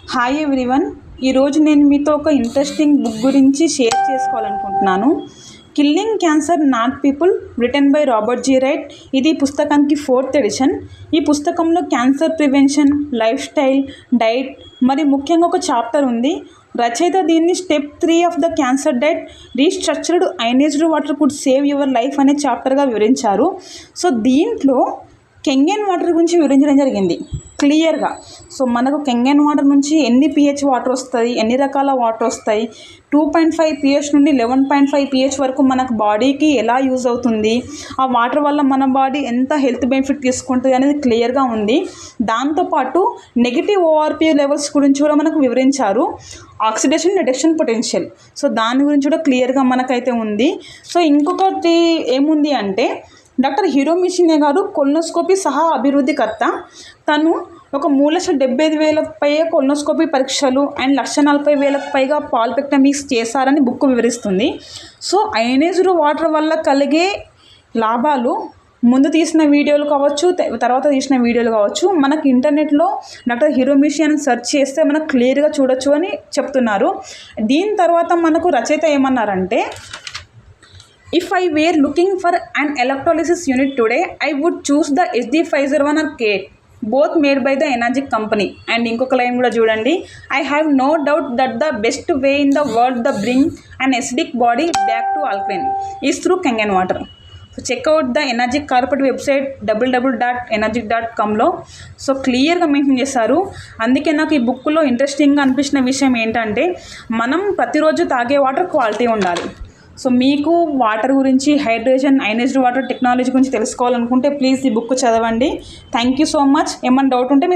Hi everyone. ఈరోజు నేను మీతో ఒక ఇంట్రెస్టింగ్ బుక్ గురించి షేర్ చేసుకోవాలనుకుంటున్నాను. Killing cancer not people, written by Robert G Wright. ఇది పుస్తకానికి 4th ఎడిషన్. ఈ పుస్తకంలో cancer prevention, lifestyle, diet మరి ముఖ్యంగా ఒక చాప్టర్ ఉంది. రచయిత దీన్ని step 3 of the cancer diet, restructured ionised water could save your life అనే చాప్టర్గా వివరించారు. సో దీంట్లో కెంగన్ వాటర్ గురించి వివరించడం జరిగింది క్లియర్గా. సో మనకు కెంగన్ వాటర్ నుంచి ఎన్ని pH వాటర్ వస్తాయి, ఎన్ని రకాల వాటర్ వస్తాయి, 2.5 pH నుండి 11.5 pH వరకు మనకు బాడీకి ఎలా యూజ్ అవుతుంది, ఆ వాటర్ వల్ల మన బాడీ ఎంత హెల్త్ బెనిఫిట్ తీసుకుంటుంది అనేది క్లియర్గా ఉంది. దాంతోపాటు నెగిటివ్ ORP లెవెల్స్ గురించి కూడా మనకు వివరించారు. ఆక్సిడేషన్ రిడక్షన్ పొటెన్షియల్, సో దాని గురించి కూడా క్లియర్గా మనకైతే ఉంది. సో ఇంకొకటి ఏముంది అంటే, డాక్టర్ హిరోమిషినే గారు కొలనోస్కోపీ సహా అభివృద్ధికర్త. తను ఒక 3,75,000 పైగా కొలనోస్కోపీ పరీక్షలు అండ్ 1,40,000 పైగా పాల్పెక్టమీస్ చేశారని బుక్ వివరిస్తుంది. సో అయనైజ్డ్ వాటర్ వల్ల కలిగే లాభాలు ముందు తీసిన వీడియోలు కావచ్చు, తర్వాత తీసిన వీడియోలు కావచ్చు, మనకి ఇంటర్నెట్లో డాక్టర్ హిరోమిషి అని సెర్చ్ చేస్తే మనకు క్లియర్గా చూడొచ్చు అని చెప్తున్నారు. దీని తర్వాత మనకు రచయిత ఏమన్నారంటే, if I were looking for an electrolysis unit today, I would choose the HD501 or Kate, both made by the Enagic company. And ఇంకొక లైన్ కూడా చూడండి, I have no doubt that the best way in the world to bring an acidic body back to alkaline is through Kangen water. So check out the Enagic corporate website www.enagic.comలో. So క్లియర్గా mention చేశారు. అందుకే నాకు ఈ బుక్లో ఇంట్రెస్టింగ్గా అనిపించిన విషయం ఏంటంటే, మనం ప్రతిరోజు తాగే వాటర్ క్వాలిటీ ఉండాలి. సో మీకు వాటర్ గురించి, హైడ్రేషన్, అయనైజ్డ్ వాటర్ టెక్నాలజీ గురించి తెలుసుకోవాలనుకుంటే ప్లీజ్ ఈ బుక్ చదవండి. Thank you so much. ఏమైనా డౌట్ ఉంటే